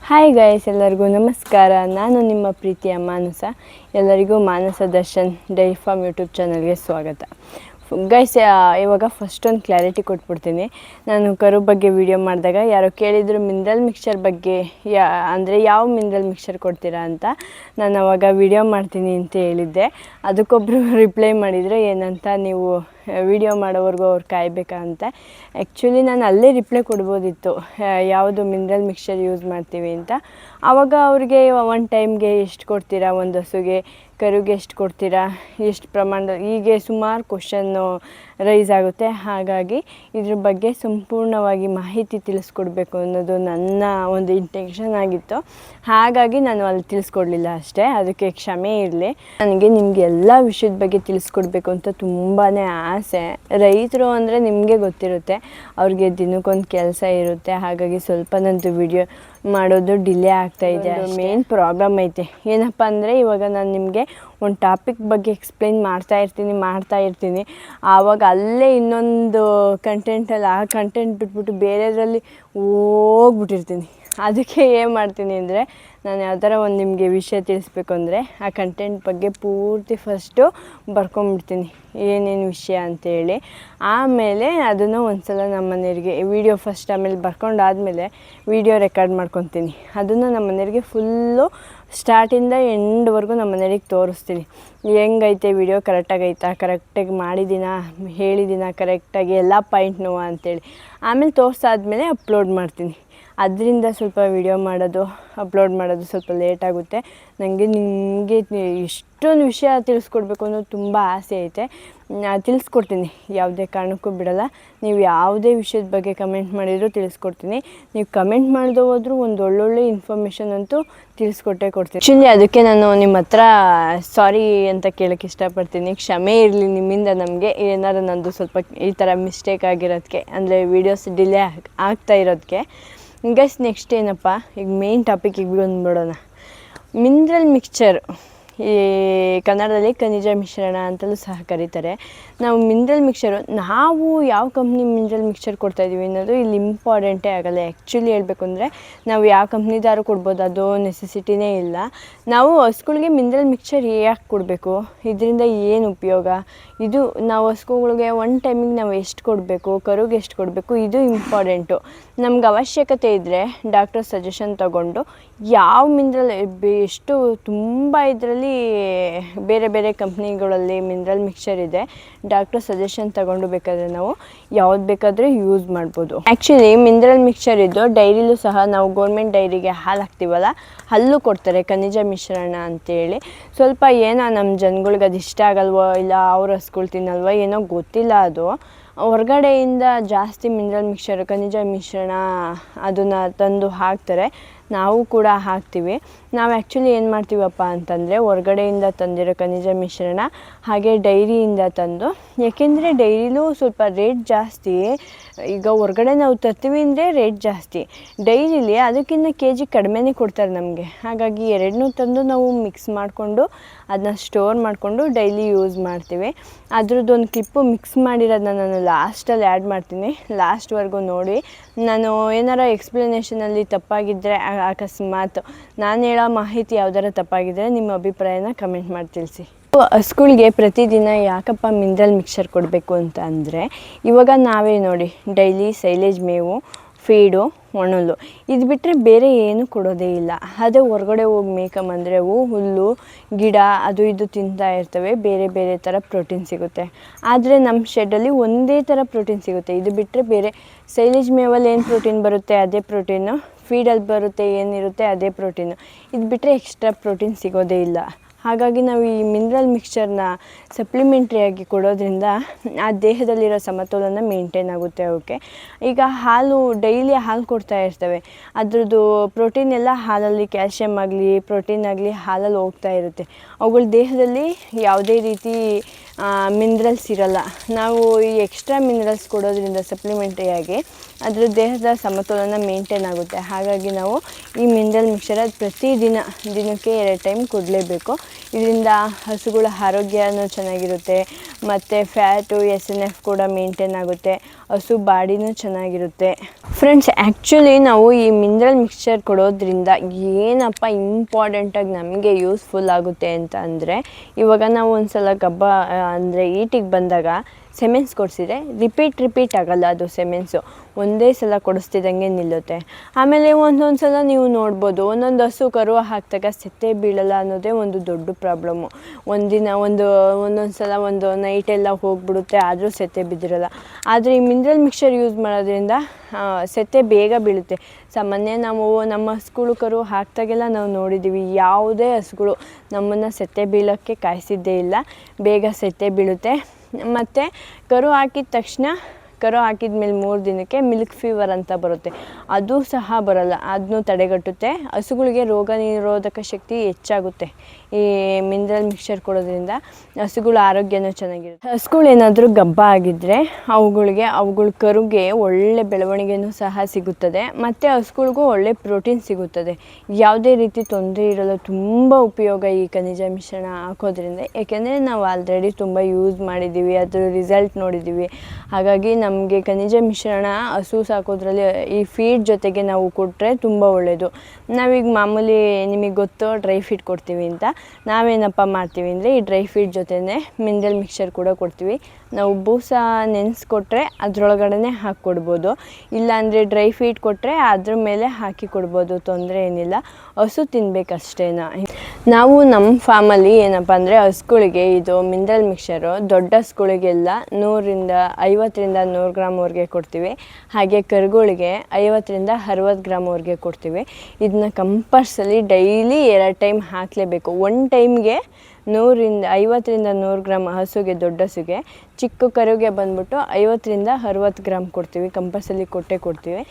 Hi guys, ಎಲ್ಲರಿಗೂ ನಮಸ್ಕಾರ. ನಾನು ನಿಮ್ಮ ಪ್ರೀತಿಯ ಮಾನಸ. ಎಲ್ಲರಿಗೂ ಮಾನಸ ದರ್ಶನ್ ಡೈರಿ ಫಾರ್ಮ್ ಯೂಟ್ಯೂಬ್ ಚಾನಲ್ಗೆ ಸ್ವಾಗತ. ಗೈಸ್, ಇವಾಗ ಫಸ್ಟ್ ಒಂದು ಕ್ಲಾರಿಟಿ ಕೊಟ್ಬಿಡ್ತೀನಿ. ನಾನು ಕರು ಬಗ್ಗೆ ವಿಡಿಯೋ ಮಾಡಿದಾಗ ಯಾರೋ ಕೇಳಿದರು ಮಿನರಲ್ ಮಿಕ್ಸ್ಚರ್ ಬಗ್ಗೆ, ಅಂದರೆ ಯಾವ ಮಿನರಲ್ ಮಿಕ್ಸ್ಚರ್ ಕೊಡ್ತೀರಾ ಅಂತ. ನಾನು ಅವಾಗ ವಿಡಿಯೋ ಮಾಡ್ತೀನಿ ಅಂತ ಹೇಳಿದ್ದೆ. ಅದಕ್ಕೊಬ್ಬರು ರಿಪ್ಲೈ ಮಾಡಿದರೆ ಏನಂತ, ನೀವು ವಿಡಿಯೋ ಮಾಡೋವರೆಗೂ ಅವ್ರು ಕಾಯಬೇಕಾ ಅಂತ. ಆ್ಯಕ್ಚುಲಿ ನಾನು ಅಲ್ಲೇ ರಿಪ್ಲೈ ಕೊಡ್ಬೋದಿತ್ತು, ಯಾವುದು ಮಿನರಲ್ ಮಿಕ್ಸ್ಚರ್ ಯೂಸ್ ಮಾಡ್ತೀವಿ ಅಂತ. ಆವಾಗ ಅವ್ರಿಗೆ ಒನ್ ಟೈಮ್ಗೆ ಎಷ್ಟು ಕೊಡ್ತೀರಾ, ಒಂದು ಹಸುಗೆ ಕರುಗೆ ಎಷ್ಟು ಕೊಡ್ತೀರಾ, ಎಷ್ಟು ಪ್ರಮಾಣದ, ಹೀಗೆ ಸುಮಾರು ಕ್ವಶನ್ನು ರೈಸ್ ಆಗುತ್ತೆ. ಹಾಗಾಗಿ ಇದ್ರ ಬಗ್ಗೆ ಸಂಪೂರ್ಣವಾಗಿ ಮಾಹಿತಿ ತಿಳಿಸ್ಕೊಡ್ಬೇಕು ಅನ್ನೋದು ನನ್ನ ಒಂದು ಇಂಟೆನ್ಷನ್ ಆಗಿತ್ತು. ಹಾಗಾಗಿ ನಾನು ಅಲ್ಲಿ ತಿಳಿಸ್ಕೊಡ್ಲಿಲ್ಲ ಅಷ್ಟೇ, ಅದಕ್ಕೆ ಕ್ಷಮೆ ಇರಲಿ. ನನಗೆ ನಿಮಗೆ ಎಲ್ಲ ವಿಷಯದ ಬಗ್ಗೆ ತಿಳಿಸ್ಕೊಡ್ಬೇಕು ಅಂತ ತುಂಬಾ ಆಸೆ. ರೈತರು ಅಂದರೆ ನಿಮಗೆ ಗೊತ್ತಿರುತ್ತೆ, ಅವ್ರಿಗೆ ದಿನಕ್ಕೊಂದು ಕೆಲಸ ಇರುತ್ತೆ. ಹಾಗಾಗಿ ಸ್ವಲ್ಪ ನಂದು ವಿಡಿಯೋ ಮಾಡೋದು ಡಿಲೇ ಆಗ್ತಾಯಿದೆ. ಮೇನ್ ಪ್ರಾಬ್ಲಮ್ ಐತೆ ಏನಪ್ಪ ಅಂದರೆ, ಇವಾಗ ನಾನು ನಿಮಗೆ ಒಂದು ಟಾಪಿಕ್ ಬಗ್ಗೆ ಎಕ್ಸ್ಪ್ಲೈನ್ ಮಾಡ್ತಾ ಇರ್ತೀನಿ. ಆವಾಗ ಅಲ್ಲೇ ಇನ್ನೊಂದು ಕಂಟೆಂಟಲ್ಲಿ ಆ ಕಂಟೆಂಟ್ ಬಿಟ್ಬಿಟ್ಟು ಬೇರೆದರಲ್ಲಿ ಹೋಗ್ಬಿಟ್ಟಿರ್ತೀನಿ. ಅದಕ್ಕೆ ಏನು ಮಾಡ್ತೀನಿ ಅಂದರೆ, ನಾನು ಯಾವ್ದಾರ ಒಂದು ನಿಮಗೆ ವಿಷಯ ತಿಳಿಸ್ಬೇಕು ಅಂದರೆ ಆ ಕಂಟೆಂಟ್ ಬಗ್ಗೆ ಪೂರ್ತಿ ಫಸ್ಟು ಬರ್ಕೊಂಬಿಡ್ತೀನಿ, ಏನೇನು ವಿಷಯ ಅಂತೇಳಿ. ಆಮೇಲೆ ಅದನ್ನು ಒಂದು ಸಲ ನಮ್ಮ ಮನೆಯವರಿಗೆ ವಿಡಿಯೋ ಫಸ್ಟ್, ಆಮೇಲೆ ಬರ್ಕೊಂಡಾದಮೇಲೆ ವಿಡಿಯೋ ರೆಕಾರ್ಡ್ ಮಾಡ್ಕೊತೀನಿ. ಅದನ್ನು ನಮ್ಮ ಮನೆಯವರಿಗೆ ಫುಲ್ಲು ಸ್ಟಾರ್ಟಿಂದ ಎಂಡ್ವರೆಗೂ ನಮ್ಮ ಮನೆಯವ್ರಿಗೆ ತೋರಿಸ್ತೀನಿ. ಹೆಂಗೈತೆ ವಿಡಿಯೋ, ಕರೆಕ್ಟಾಗಿ ಹೇಳಿದ್ದೀನ ಕರೆಕ್ಟಾಗಿ ಎಲ್ಲ ಪಾಯಿಂಟ್ನು ಅಂತೇಳಿ. ಆಮೇಲೆ ತೋರಿಸಾದ್ಮೇಲೆ ಅಪ್ಲೋಡ್ ಮಾಡ್ತೀನಿ. ಅದರಿಂದ ಸ್ವಲ್ಪ ವಿಡಿಯೋ ಅಪ್ಲೋಡ್ ಮಾಡೋದು ಸ್ವಲ್ಪ ಲೇಟ್ ಆಗುತ್ತೆ. ನನಗೆ ನಿಮಗೆ ಇಷ್ಟೊಂದು ವಿಷಯ ತಿಳಿಸ್ಕೊಡ್ಬೇಕು ಅನ್ನೋದು ತುಂಬ ಆಸೆ ಐತೆ. ತಿಳಿಸ್ಕೊಡ್ತೀನಿ, ಯಾವುದೇ ಕಾರಣಕ್ಕೂ ಬಿಡೋಲ್ಲ. ನೀವು ಯಾವುದೇ ವಿಷಯದ ಬಗ್ಗೆ ಕಮೆಂಟ್ ಮಾಡಿದರೂ ತಿಳಿಸ್ಕೊಡ್ತೀನಿ. ನೀವು ಕಮೆಂಟ್ ಮಾಡದೆ ಹೋದರೂ ಒಂದು ಒಳ್ಳೊಳ್ಳೆ ಇನ್ಫಾರ್ಮೇಷನ್ ಅಂತೂ ತಿಳಿಸ್ಕೊಟ್ಟೇ ಕೊಡ್ತೀನಿ. ಆ್ಯಕ್ಚುಲಿ ಅದಕ್ಕೆ ನಾನು ನಿಮ್ಮ ಹತ್ರ ಸಾರಿ ಅಂತ ಕೇಳೋಕ್ಕೆ ಇಷ್ಟಪಡ್ತೀನಿ. ಕ್ಷಮೆ ಇರಲಿ ನಿಮ್ಮಿಂದ ನಮಗೆ ಏನಾರು ನಂದು ಸ್ವಲ್ಪ ಈ ಥರ ಮಿಸ್ಟೇಕ್ ಆಗಿರೋದಕ್ಕೆ, ಅಂದರೆ ವೀಡಿಯೋಸ್ ಡಿಲೇ ಆಗ್ತಾ ಇರೋದಕ್ಕೆ. ಗೈಸ್, ನೆಕ್ಸ್ಟ್ ಏನಪ್ಪ, ಈಗ ಮೇನ್ ಟಾಪಿಕಿಗೆ ಬಂದ್ಬಿಡೋಣ. ಮಿನರಲ್ ಮಿಕ್ಸ್ಚರ್, ಈ ಕನ್ನಡದಲ್ಲಿ ಖನಿಜ ಮಿಶ್ರಣ ಅಂತಲೂ ಸಹ ಕರೀತಾರೆ. ನಾವು ಮಿನರಲ್ ಮಿಕ್ಸ್ಚರು, ನಾವು ಯಾವ ಕಂಪ್ನಿ ಮಿನರಲ್ ಮಿಕ್ಸ್ಚರ್ ಕೊಡ್ತಾಯಿದ್ದೀವಿ ಅನ್ನೋದು ಇಲ್ಲಿ ಇಂಪಾರ್ಟೆಂಟೇ ಆಗೋಲ್ಲ. ಆ್ಯಕ್ಚುಲಿ ಹೇಳಬೇಕು ಅಂದರೆ, ನಾವು ಯಾವ ಕಂಪ್ನಿದಾರು ಕೊಡ್ಬೋದು, ಅದು ನೆಸೆಸಿಟಿನೇ ಇಲ್ಲ. ನಾವು ಹಸುಗಳಿಗೆ ಮಿನರಲ್ ಮಿಕ್ಸ್ಚರ್ ಯಾಕೆ ಕೊಡಬೇಕು, ಇದರಿಂದ ಏನು ಉಪಯೋಗ, ಇದು ನಾವು ಹಸುಗಳಿಗೆ ಒನ್ ಟೈಮಿಗೆ ನಾವು ಎಷ್ಟು ಕೊಡಬೇಕು, ಕರುಗೆ ಎಷ್ಟು ಕೊಡಬೇಕು, ಇದು ಇಂಪಾರ್ಟೆಂಟು. ನಮ್ಗೆ ಅವಶ್ಯಕತೆ ಇದ್ದರೆ ಡಾಕ್ಟರ್ ಸಜೆಷನ್ ತಗೊಂಡು ಯಾವ ಮಿನರಲ್ ಎಷ್ಟು ತುಂಬ ಇದರಲ್ಲಿ ಬೇರೆ ಬೇರೆ ಕಂಪ್ನಿಗಳಲ್ಲಿ ಮಿನರಲ್ ಮಿಕ್ಸ್ಚರ್ ಇದೆ, ಡಾಕ್ಟರ್ ಸಜೆಷನ್ ತಗೊಂಡು ಬೇಕಾದರೆ ನಾವು ಯಾವ್ದು ಬೇಕಾದರೆ ಯೂಸ್ ಮಾಡ್ಬೋದು. ಆ್ಯಕ್ಚುಲಿ ಮಿನರಲ್ ಮಿಕ್ಸ್ಚರ್ ಇದ್ದು ಡೈರಿಲೂ ಸಹ ನಾವು ಗೌರ್ಮೆಂಟ್ ಡೈರಿಗೆ ಹಾಲು ಹಾಕ್ತೀವಲ್ಲ, ಅಲ್ಲೂ ಕೊಡ್ತಾರೆ ಖನಿಜ ಮಿಶ್ರಣ ಅಂತೇಳಿ. ಸ್ವಲ್ಪ ಏನೋ ನಮ್ಮ ಜನಗಳ್ಗೆ ಅದು ಇಷ್ಟ ಆಗಲ್ವೋ, ಇಲ್ಲ ಅವ್ರ ಹಸ್ಗಳು ತಿನ್ನಲ್ವೋ ಏನೋ ಗೊತ್ತಿಲ್ಲ. ಅದು ಹೊರಗಡೆಯಿಂದ ಜಾಸ್ತಿ ಮಿನರಲ್ ಮಿಕ್ಸ್ಚರ್, ಖನಿಜ ಮಿಶ್ರಣ ಅದನ್ನು ತಂದು ಹಾಕ್ತಾರೆ. ನಾವು ಕೂಡ ಹಾಕ್ತೀವಿ. ನಾವು ಆ್ಯಕ್ಚುಲಿ ಏನು ಮಾಡ್ತೀವಪ್ಪ ಅಂತಂದರೆ, ಹೊರಗಡೆಯಿಂದ ತಂದಿರೋ ಖನಿಜ ಮಿಶ್ರಣ ಹಾಗೆ ಡೈರಿಯಿಂದ ತಂದು, ಏಕೆಂದರೆ ಡೈರಿಲೂ ಸ್ವಲ್ಪ ರೇಟ್ ಜಾಸ್ತಿ. ಈಗ ಹೊರಗಡೆ ನಾವು ತರ್ತೀವಿ ಅಂದರೆ ರೇಟ್ ಜಾಸ್ತಿ, ಡೈರಿಲಿ ಅದಕ್ಕಿಂತ KG ಕಡಿಮೆನೇ ಕೊಡ್ತಾರೆ ನಮಗೆ. ಹಾಗಾಗಿ ಎರಡನ್ನೂ ತಂದು ನಾವು ಮಿಕ್ಸ್ ಮಾಡಿಕೊಂಡು ಅದನ್ನ ಸ್ಟೋರ್ ಮಾಡಿಕೊಂಡು ಡೈಲಿ ಯೂಸ್ ಮಾಡ್ತೀವಿ. ಅದ್ರದ್ದೊಂದು ಕ್ಲಿಪ್ಪು ಮಿಕ್ಸ್ ಮಾಡಿರೋದನ್ನ ನಾನು ಲಾಸ್ಟಲ್ಲಿ ಆ್ಯಡ್ ಮಾಡ್ತೀನಿ, ಲಾಸ್ಟ್ವರೆಗೂ ನೋಡಿ. ನಾನು ಏನಾರ ಎಕ್ಸ್ಪ್ಲನೇಷನಲ್ಲಿ ತಪ್ಪಾಗಿದ್ದರೆ, ಅಕಸ್ಮಾತ್ ನಾನು ಹೇಳೋ ಮಾಹಿತಿ ಯಾವ್ದಾರ ತಪ್ಪಾಗಿದ್ದರೆ ನಿಮ್ಮ ಅಭಿಪ್ರಾಯನ ಕಮೆಂಟ್ ಮಾಡಿ ತಿಳಿಸಿ. ಹಸುಗಳಿಗೆ ಪ್ರತಿದಿನ ಯಾಕಪ್ಪ ಮಿನರಲ್ ಮಿಕ್ಸ್ಚರ್ ಕೊಡಬೇಕು ಅಂತ ಅಂದರೆ, ಇವಾಗ ನಾವೇ ನೋಡಿ ಡೈಲಿ ಸೈಲೇಜ್ ಮೇವು, ಫೀಡು, ಒಣಹುಲ್ಲು, ಇದು ಬಿಟ್ಟರೆ ಬೇರೆ ಏನು ಕೊಡೋದೇ ಇಲ್ಲ. ಅದೇ ಹೊರಗಡೆ ಹೋಗಿ ಮೇಯ್ಕೊಂಬಂದರೆ ಹುಲ್ಲು ಗಿಡ ಅದು ಇದು ತಿಂತಾ ಇರ್ತವೆ, ಬೇರೆ ಬೇರೆ ಥರ ಪ್ರೋಟೀನ್ ಸಿಗುತ್ತೆ. ಆದರೆ ನಮ್ಮ ಶೆಡ್ಡಲ್ಲಿ ಒಂದೇ ಥರ ಪ್ರೋಟೀನ್ ಸಿಗುತ್ತೆ. ಇದು ಬಿಟ್ಟರೆ ಬೇರೆ ಸೈಲೇಜ್ ಮೇವಲ್ಲಿ ಏನು ಪ್ರೋಟೀನ್ ಬರುತ್ತೆ ಅದೇ ಪ್ರೋಟೀನು, ಫೀಡಲ್ಲಿ ಬರುತ್ತೆ ಏನಿರುತ್ತೆ ಅದೇ ಪ್ರೋಟೀನು. ಇದು ಬಿಟ್ಟರೆ ಎಕ್ಸ್ಟ್ರಾ ಪ್ರೋಟೀನ್ ಸಿಗೋದೇ ಇಲ್ಲ. ಹಾಗಾಗಿ ನಾವು ಈ ಮಿನರಲ್ ಮಿಕ್ಸ್ಚರ್ನ ಸಪ್ಲಿಮೆಂಟ್ರಿಯಾಗಿ ಕೊಡೋದ್ರಿಂದ ಆ ದೇಹದಲ್ಲಿರೋ ಸಮತೋಲನ ಮೇಂಟೈನ್ ಆಗುತ್ತೆ ಅವಕ್ಕೆ. ಈಗ ಹಾಲು ಡೈಲಿ ಹಾಲು ಕೊಡ್ತಾ ಇರ್ತವೆ, ಅದ್ರದ್ದು ಪ್ರೋಟೀನ್ ಎಲ್ಲ ಹಾಲಲ್ಲಿ, ಕ್ಯಾಲ್ಶಿಯಮ್ ಆಗಲಿ ಪ್ರೋಟೀನ್ ಆಗಲಿ ಹಾಲಲ್ಲಿ ಹೋಗ್ತಾ ಇರುತ್ತೆ. ಅವುಗಳ ದೇಹದಲ್ಲಿ ಯಾವುದೇ ರೀತಿ ಮಿನರಲ್ಸ್ ಇರೋಲ್ಲ. ನಾವು ಈ ಎಕ್ಸ್ಟ್ರಾ ಮಿನರಲ್ಸ್ ಕೊಡೋದ್ರಿಂದ ಸಪ್ಲಿಮೆಂಟ್ರಿಯಾಗಿ ಅದ್ರ ದೇಹದ ಸಮತೋಲನ ಮೇಂಟೈನ್ ಆಗುತ್ತೆ. ಹಾಗಾಗಿ ನಾವು ಈ ಮಿನರಲ್ ಮಿಕ್ಸ್ಚರ್ ದಿನಕ್ಕೆ 2 ಟೈಮ್ ಕೊಡಲೇಬೇಕು. ಇದರಿಂದ ಹಸುಗಳ ಆರೋಗ್ಯನೂ ಚೆನ್ನಾಗಿರುತ್ತೆ, ಮತ್ತು ಫ್ಯಾಟು SNF ಕೂಡ ಮೇಂಟೈನ್ ಆಗುತ್ತೆ, ಹಸು ಬಾಡಿನೂ ಚೆನ್ನಾಗಿರುತ್ತೆ. ಫ್ರೆಂಡ್ಸ್, ಆ್ಯಕ್ಚುಲಿ ನಾವು ಈ ಮಿನರಲ್ ಮಿಕ್ಸ್ಚರ್ ಕೊಡೋದ್ರಿಂದ ಏನಪ್ಪ ಇಂಪಾರ್ಟೆಂಟಾಗಿ ನಮಗೆ ಯೂಸ್ಫುಲ್ ಆಗುತ್ತೆ ಅಂತ ಅಂದರೆ, ಇವಾಗ ನಾವು ಒಂದು ಸಲ ಗಬ್ಬ ಅಂದರೆ ಈಟಿಗೆ ಬಂದಾಗ ಸೆಮೆನ್ಸ್ ಕೊಡಿಸಿದ್ರೆ ರಿಪೀಟ್ ಆಗೋಲ್ಲ. ಅದು ಸೆಮೆನ್ಸು ಒಂದೇ ಸಲ ಕೊಡಿಸ್ತಿದ್ದಂಗೆ ನಿಲ್ಲುತ್ತೆ. ಆಮೇಲೆ ಒಂದೊಂದು ಸಲ ನೀವು ನೋಡ್ಬೋದು, ಒಂದೊಂದು ಹಸು ಕರು ಹಾಕಿದಾಗ ಸೆತ್ತೆ ಬೀಳಲ್ಲ ಅನ್ನೋದೇ ಒಂದು ದೊಡ್ಡ ಪ್ರಾಬ್ಲಮ್ಮು. ಒಂದೊಂದು ಸಲ ಒಂದು ನೈಟೆಲ್ಲ ಹೋಗಿಬಿಡುತ್ತೆ, ಆದರೂ ಸೆತ್ತೆ ಬಿದ್ದಿರಲ್ಲ. ಆದರೆ ಈ ಮಿನರಲ್ ಮಿಕ್ಸ್ಚರ್ ಯೂಸ್ ಮಾಡೋದ್ರಿಂದ ಸೆತ್ತೆ ಬೇಗ ಬೀಳುತ್ತೆ. ಸಾಮಾನ್ಯ ನಾವು ನಮ್ಮ ಹಸುಗಳು ಕರು ಹಾಕಿದಾಗೆಲ್ಲ ನಾವು ನೋಡಿದ್ದೀವಿ, ಯಾವುದೇ ಹಸುಗಳು ನಮ್ಮನ್ನು ಸೆತ್ತೆ ಬೀಳೋಕ್ಕೆ ಕಾಯಿಸಿದ್ದೇ ಇಲ್ಲ, ಬೇಗ ಸೆತ್ತೆ ಬೀಳುತ್ತೆ. ಮತ್ತು ಕರು ಹಾಕಿದ ತಕ್ಷಣ, ಕರು ಹಾಕಿದ ಮೇಲೆ 3 ದಿನಕ್ಕೆ ಮಿಲ್ಕ್ ಫೀವರ್ ಅಂತ ಬರುತ್ತೆ, ಅದು ಸಹ ಬರಲ್ಲ. ಅದನ್ನು ತಡೆಗಟ್ಟುತ್ತೆ. ಹಸುಗಳಿಗೆ ರೋಗ ನಿರೋಧಕ ಶಕ್ತಿ ಹೆಚ್ಚಾಗುತ್ತೆ ಈ ಮಿನರಲ್ ಮಿಕ್ಸ್ಚರ್ ಕೊಡೋದ್ರಿಂದ. ಹಸುಗಳ ಆರೋಗ್ಯನೂ ಚೆನ್ನಾಗಿರುತ್ತೆ. ಹಸುಗಳು ಏನಾದರೂ ಗಬ್ಬ ಆಗಿದ್ದರೆ ಅವುಗಳ ಕರುಗೆ ಒಳ್ಳೆ ಬೆಳವಣಿಗೆನೂ ಸಹ ಸಿಗುತ್ತದೆ, ಮತ್ತು ಹಸುಗಳಿಗೂ ಒಳ್ಳೆ ಪ್ರೋಟೀನ್ ಸಿಗುತ್ತದೆ. ಯಾವುದೇ ರೀತಿ ತೊಂದರೆ ಇರಲ್ಲ. ತುಂಬ ಉಪಯೋಗ ಈ ಖನಿಜ ಮಿಶ್ರಣ ಹಾಕೋದ್ರಿಂದ. ಏಕೆಂದರೆ ನಾವು ಆಲ್ರೆಡಿ ತುಂಬ ಯೂಸ್ ಮಾಡಿದ್ದೀವಿ, ಅದರ ರಿಸಲ್ಟ್ ನೋಡಿದ್ದೀವಿ. ಹಾಗಾಗಿ ನಮಗೆ ಖನಿಜ ಮಿಶ್ರಣ ಹಸು ಸಾಕೋದ್ರಲ್ಲಿ ಈ ಫೀಡ್ ಜೊತೆಗೆ ನಾವು ಕೊಟ್ಟರೆ ತುಂಬ ಒಳ್ಳೆಯದು. ನಾವೀಗ ಮಾಮೂಲಿ ನಿಮಗೆ ಗೊತ್ತು ಡ್ರೈ ಫೀಡ್ ಕೊಡ್ತೀವಿ ಅಂತ, ನಾವೇನಪ್ಪ ಮಾಡ್ತೀವಿ ಅಂದರೆ ಈ ಡ್ರೈ ಫೀಡ್ ಜೊತೆನೇ ಮಿನರಲ್ ಮಿಕ್ಸ್ಚರ್ ಕೂಡ ಕೊಡ್ತೀವಿ. ನಾವು ಬೂಸ ನೆನೆಸ್ಕೊಟ್ರೆ ಅದರೊಳಗಡೆ ಹಾಕ್ಕೊಡ್ಬೋದು, ಇಲ್ಲಾಂದರೆ ಡ್ರೈ ಫೀಡ್ ಕೊಟ್ಟರೆ ಅದ್ರ ಮೇಲೆ ಹಾಕಿ ಕೊಡ್ಬೋದು, ತೊಂದರೆ ಏನಿಲ್ಲ. ಹಸು ತಿನ್ನಬೇಕಷ್ಟೇನ. ನಾವು ನಮ್ಮ ಫಾರ್ಮಲ್ಲಿ ಏನಪ್ಪ ಅಂದರೆ ಹಸುಗಳಿಗೆ ಇದು ಮಿನರಲ್ ಮಿಕ್ಸ್ಚರು ದೊಡ್ಡ ಹಸುಗಳಿಗೆಲ್ಲ 150 ಗ್ರಾಮ್ವರೆಗೆ ಕೊಡ್ತೀವಿ. ಹಾಗೆ ಕರುಗಳಿಗೆ 50-60 ಗ್ರಾಮ್ವರೆಗೆ ಕೊಡ್ತೀವಿ. ಇದನ್ನ ಕಂಪಲ್ಸರಿ ಡೈಲಿ 2 ಟೈಮ್ ಹಾಕಲೇಬೇಕು. 1 ಟೈಮ್ಗೆ 50-100 ಗ್ರಾಮ್ ಹಸುಗೆ, ದೊಡ್ಡ ಹಸುಗೆ. ಚಿಕ್ಕ ಕರುಗೆ ಬಂದ್ಬಿಟ್ಟು 50-60 ಗ್ರಾಮ್ ಕೊಡ್ತೀವಿ, ಕಂಪಲ್ಸರಿ ಕೊಡ್ತೀವಿ.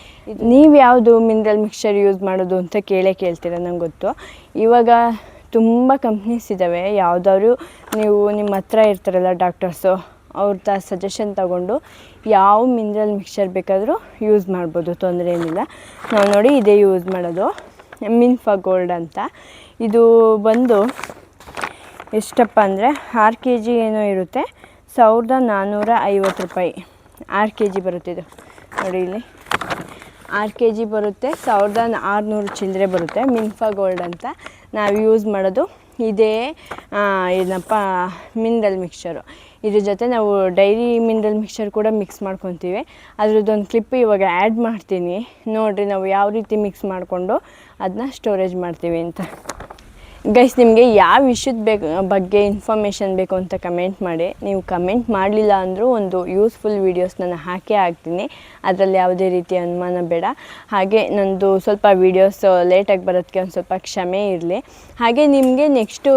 ನೀವು ಯಾವುದು ಮಿನರಲ್ ಮಿಕ್ಸ್ಚರ್ ಯೂಸ್ ಮಾಡೋದು ಅಂತ ಕೇಳ್ತೀರ, ನಂಗೆ ಗೊತ್ತು. ಇವಾಗ ತುಂಬ ಕಂಪ್ನೀಸ್ ಇದ್ದಾವೆ. ಯಾವುದಾದ್ರು ನೀವು ನಿಮ್ಮ ಹತ್ರ ಇರ್ತಾರಲ್ಲ ಡಾಕ್ಟರ್ಸು, ಅವ್ರ ಸಜೆಷನ್ ತಗೊಂಡು ಯಾವ ಮಿನರಲ್ ಮಿಕ್ಸ್ಚರ್ ಬೇಕಾದರೂ ಯೂಸ್ ಮಾಡ್ಬೋದು, ತೊಂದರೆ ಏನಿಲ್ಲ. ನಾವು ನೋಡಿ ಇದೇ ಯೂಸ್ ಮಾಡೋದು, ಮಿನ್ಫಾ ಗೋಲ್ಡ್ ಅಂತ. ಇದು ಬಂದು ಎಷ್ಟಪ್ಪ ಅಂದರೆ 6 kg ಏನೋ ಇರುತ್ತೆ, 1450 ರೂಪಾಯಿ 6 kg ಬರುತ್ತೆ. ಇದು ನೋಡಿ, ಇಲ್ಲಿ 6 kg ಬರುತ್ತೆ, 1600 ಚಿಲ್ಲರೆ ಬರುತ್ತೆ. ಮಿನ್ಫಾ ಗೋಲ್ಡ್ ಅಂತ ನಾವು ಯೂಸ್ ಮಾಡೋದು ಇದೇ ಏನಪ್ಪ ಮಿನರಲ್ ಮಿಕ್ಸ್ಚರು. ಇದ್ರ ಜೊತೆ ನಾವು ಡೈರಿ ಮಿನರಲ್ ಮಿಕ್ಸ್ಚರ್ ಕೂಡ ಮಿಕ್ಸ್ ಮಾಡ್ಕೊತೀವಿ. ಅದ್ರದ್ದೊಂದು ಕ್ಲಿಪ್ ಇವಾಗ ಆ್ಯಡ್ ಮಾಡ್ತೀನಿ, ನೋಡಿರಿ ನಾವು ಯಾವ ರೀತಿ ಮಿಕ್ಸ್ ಮಾಡಿಕೊಂಡು ಅದನ್ನ ಸ್ಟೋರೇಜ್ ಮಾಡ್ತೀವಿ ಅಂತ. ಗೈಸ್, ನಿಮಗೆ ಯಾವ ವಿಷಯದ ಬಗ್ಗೆ ಇನ್ಫಾರ್ಮೇಷನ್ ಬೇಕು ಅಂತ ಕಮೆಂಟ್ ಮಾಡಿ. ನೀವು ಕಮೆಂಟ್ ಮಾಡಲಿಲ್ಲ ಅಂದರೂ ಒಂದು ಯೂಸ್ಫುಲ್ ವೀಡಿಯೋಸ್ ನಾನು ಹಾಕೇ ಹಾಕ್ತೀನಿ, ಅದರಲ್ಲಿ ಯಾವುದೇ ರೀತಿಯ ಅನುಮಾನ ಬೇಡ. ಹಾಗೆ ನಂದು ಸ್ವಲ್ಪ ವೀಡಿಯೋಸ್ ಲೇಟಾಗಿ ಬರೋದಕ್ಕೆ ಒಂದು ಸ್ವಲ್ಪ ಕ್ಷಮೆ ಇರಲಿ. ಹಾಗೆ ನಿಮಗೆ ನೆಕ್ಸ್ಟು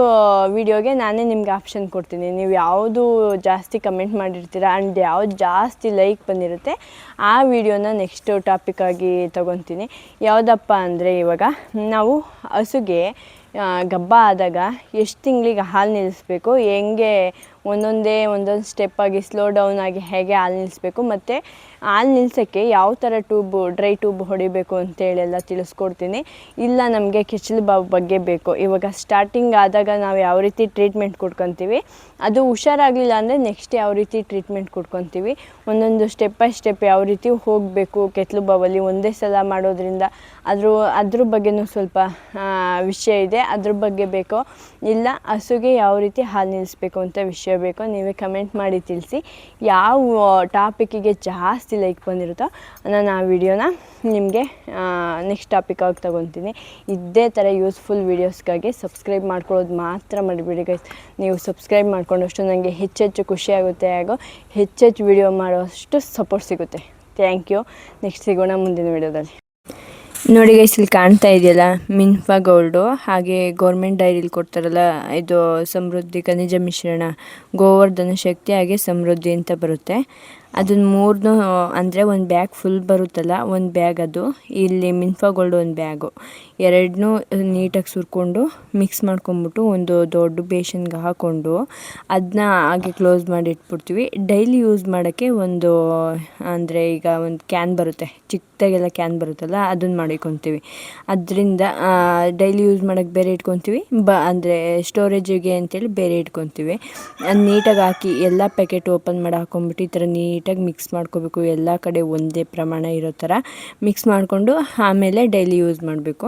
ವೀಡಿಯೋಗೆ ನಾನೇ ನಿಮ್ಗೆ ಆಪ್ಷನ್ ಕೊಡ್ತೀನಿ. ನೀವು ಯಾವುದು ಜಾಸ್ತಿ ಕಮೆಂಟ್ ಮಾಡಿರ್ತೀರ ಆ್ಯಂಡ್ ಯಾವ್ದು ಜಾಸ್ತಿ ಲೈಕ್ ಬಂದಿರುತ್ತೆ ಆ ವಿಡಿಯೋನ ನೆಕ್ಸ್ಟ್ ಟಾಪಿಕ್ಕಾಗಿ ತೊಗೊತೀನಿ. ಯಾವುದಪ್ಪ ಅಂದರೆ, ಇವಾಗ ನಾವು ಹಸುಗೆ ಗಬ್ಬ ಆದಾಗ ಎಷ್ಟು ತಿಂಗಳಿಗೆ ಹಾಲು ನಿಲ್ಲಿಸ್ಬೇಕು, ಹೆಂಗೆ ಒಂದೊಂದು ಸ್ಟೆಪ್ಪಾಗಿ ಸ್ಲೋ ಡೌನ್ ಆಗಿ ಹೇಗೆ ಹಾಲು ನಿಲ್ಲಿಸ್ಬೇಕು, ಮತ್ತು ಹಾಲು ನಿಲ್ಸೋಕ್ಕೆ ಯಾವ ಥರ ಡ್ರೈ ಟ್ಯೂಬ್ ಹೊಡಿಬೇಕು ಅಂತೇಳೆಲ್ಲ ತಿಳಿಸ್ಕೊಡ್ತೀನಿ. ಇಲ್ಲ ನಮಗೆ ಕೆಚ್ಚಲು ಬಾವು ಬಗ್ಗೆ ಬೇಕು, ಇವಾಗ ಸ್ಟಾರ್ಟಿಂಗ್ ಆದಾಗ ನಾವು ಯಾವ ರೀತಿ ಟ್ರೀಟ್ಮೆಂಟ್ ಕೊಡ್ಕೊತೀವಿ, ಅದು ಹುಷಾರಾಗಲಿಲ್ಲ ಅಂದರೆ ನೆಕ್ಸ್ಟ್ ಯಾವ ರೀತಿ ಟ್ರೀಟ್ಮೆಂಟ್ ಕೊಡ್ಕೊತೀವಿ, ಒಂದೊಂದು ಸ್ಟೆಪ್ ಬೈ ಸ್ಟೆಪ್ ಯಾವ ರೀತಿ ಹೋಗಬೇಕು ಕೆಚ್ಚಲು ಬಾವಲ್ಲಿ ಒಂದೇ ಸಲ ಮಾಡೋದ್ರಿಂದ ಅದ್ರ ಬಗ್ಗೆನೂ ಸ್ವಲ್ಪ ವಿಷಯ ಇದೆ. ಅದ್ರ ಬಗ್ಗೆ ಬೇಕೋ ಇಲ್ಲ ಹಸುಗೆ ಯಾವ ರೀತಿ ಹಾಲು ನಿಲ್ಲಿಸ್ಬೇಕು ಅಂತ ವಿಷಯ ಬೇಕೋ ನೀವೇ ಕಮೆಂಟ್ ಮಾಡಿ ತಿಳಿಸಿ. ಯಾವ ಟಾಪಿಕ್ಕಿಗೆ ಜಾಸ್ತಿ ಲೈಕ್ ಬಂದಿರುತ್ತೋ ನಾನು ಆ ವಿಡಿಯೋನ ನಿಮಗೆ ನೆಕ್ಸ್ಟ್ ಟಾಪಿಕ್ಕಾಗಿ ತೊಗೊತೀನಿ. ಇದೇ ಥರ ಯೂಸ್ಫುಲ್ ವೀಡಿಯೋಸ್ಗಾಗಿ ಸಬ್ಸ್ಕ್ರೈಬ್ ಮಾಡ್ಕೊಳ್ಳೋದು ಮಾತ್ರ ಮರಿಬೇಡಿ ಗೈಸ್. ನೀವು ಸಬ್ಸ್ಕ್ರೈಬ್ ಮಾಡ್ಕೊಂಡಷ್ಟು ನನಗೆ ಹೆಚ್ಚೆಚ್ಚು ಖುಷಿಯಾಗುತ್ತೆ, ಹಾಗೂ ಹೆಚ್ಚೆಚ್ಚು ವೀಡಿಯೋ ಮಾಡೋಷ್ಟು ಸಪೋರ್ಟ್ ಸಿಗುತ್ತೆ. Thank you. ನೆಕ್ಸ್ಟ್ ಸಿಗೋಣ ಮುಂದಿನ ವೀಡಿಯೋದಲ್ಲಿ. ನೋಡಿ ಗೈಸ್, ಇಲ್ಲಿ ಕಾಣ್ತಾ ಇದೆಯಲ್ಲ ಮಿನ್ಫಾ ಗೋಲ್ಡು, ಹಾಗೆ ಗೌರ್ಮೆಂಟ್ ಡೈರಿಲಿ ಕೊಡ್ತಾರಲ್ಲ ಇದು ಸಮೃದ್ಧಿ ಖನಿಜ ಮಿಶ್ರಣ, ಗೋವರ್ಧನ ಶಕ್ತಿ ಹಾಗೆ ಸಮೃದ್ಧಿ ಅಂತ ಬರುತ್ತೆ. ಅದನ್ನು ಮೂರನ್ನೂ ಅಂದರೆ ಒಂದು ಬ್ಯಾಗ್ ಫುಲ್ ಬರುತ್ತಲ್ಲ, ಒಂದು ಬ್ಯಾಗ್ ಅದು, ಇಲ್ಲಿ ಮಿನ್ಫಾ ಗೋಲ್ಡ್ ಒಂದು ಬ್ಯಾಗು, ಎರಡನ್ನೂ ನೀಟಾಗಿ ಸುರ್ಕೊಂಡು ಮಿಕ್ಸ್ ಮಾಡ್ಕೊಂಬಿಟ್ಟು ಒಂದು ದೊಡ್ಡ ಬೇಷನ್ಗೆ ಹಾಕ್ಕೊಂಡು ಅದನ್ನ ಹಾಗೆ ಕ್ಲೋಸ್ ಮಾಡಿ ಇಟ್ಬಿಡ್ತೀವಿ. ಡೈಲಿ ಯೂಸ್ ಮಾಡೋಕ್ಕೆ ಒಂದು ಅಂದರೆ ಈಗ ಒಂದು ಕ್ಯಾನ್ ಬರುತ್ತೆ, ಚಿಕ್ಕದಾಗೆಲ್ಲ ಕ್ಯಾನ್ ಬರುತ್ತಲ್ಲ, ಅದನ್ನು ಮಾಡಿಕೊತೀವಿ. ಅದರಿಂದ ಡೈಲಿ ಯೂಸ್ ಮಾಡೋಕ್ಕೆ ಬೇರೆ ಇಟ್ಕೊತೀವಿ, ಅಂದರೆ ಸ್ಟೋರೇಜಿಗೆ ಅಂತೇಳಿ ಬೇರೆ ಇಟ್ಕೊತೀವಿ. ಅದು ನೀಟಾಗಿ ಹಾಕಿ ಎಲ್ಲ ಪ್ಯಾಕೆಟ್ ಓಪನ್ ಮಾಡಿ ಹಾಕ್ಕೊಂಬಿಟ್ಟು ಈ ಥರ ನೀಟಾಗಿ ಮಿಕ್ಸ್ ಮಾಡ್ಕೋಬೇಕು. ಎಲ್ಲ ಕಡೆ ಒಂದೇ ಪ್ರಮಾಣ ಇರೋ ಥರ ಮಿಕ್ಸ್ ಮಾಡಿಕೊಂಡು ಆಮೇಲೆ ಡೈಲಿ ಯೂಸ್ ಮಾಡಬೇಕು.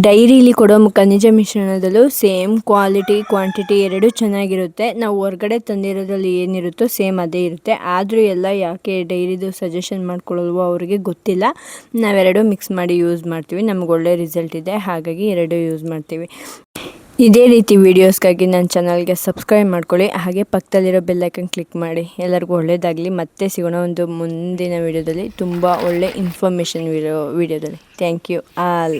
ಡೈರಿಲಿ ಕೊಡೋ ಖನಿಜ ಮಿಶ್ರಣದಲ್ಲೂ ಸೇಮ್ ಕ್ವಾಂಟಿಟಿ ಎರಡೂ ಚೆನ್ನಾಗಿರುತ್ತೆ. ನಾವು ಹೊರಗಡೆ ತಂದಿರೋದ್ರಲ್ಲಿ ಏನಿರುತ್ತೋ ಸೇಮ್ ಅದೇ ಇರುತ್ತೆ. ಆದರೂ ಎಲ್ಲ ಯಾಕೆ ಡೈರಿದು ಸಜೆಷನ್ ಮಾಡ್ಕೊಳ್ಳಲ್ವೋ ಅವ್ರಿಗೆ ಗೊತ್ತಿಲ್ಲ. ನಾವೆರಡೂ ಮಿಕ್ಸ್ ಮಾಡಿ ಯೂಸ್ ಮಾಡ್ತೀವಿ. ನಮ್ಗೆ ಒಳ್ಳೆ ರಿಸಲ್ಟ್ ಇದೆ, ಹಾಗಾಗಿ ಎರಡೂ ಯೂಸ್ ಮಾಡ್ತೀವಿ. ಇದೇ ರೀತಿ ವೀಡಿಯೋಸ್ಗಾಗಿ ನನ್ನ ಚಾನಲ್ಗೆ ಸಬ್ಸ್ಕ್ರೈಬ್ ಮಾಡ್ಕೊಳ್ಳಿ, ಹಾಗೆ ಪಕ್ಕದಲ್ಲಿರೋ ಬೆಲ್ಲೈಕನ್ ಕ್ಲಿಕ್ ಮಾಡಿ. ಎಲ್ಲರಿಗೂ ಒಳ್ಳೆಯದಾಗಲಿ. ಮತ್ತೆ ಸಿಗೋಣ ಒಂದು ಮುಂದಿನ ವೀಡಿಯೋದಲ್ಲಿ, ತುಂಬ ಒಳ್ಳೆ ಇನ್ಫಾರ್ಮೇಷನ್ ವಿಡಿಯೋದಲ್ಲಿ. Thank you all.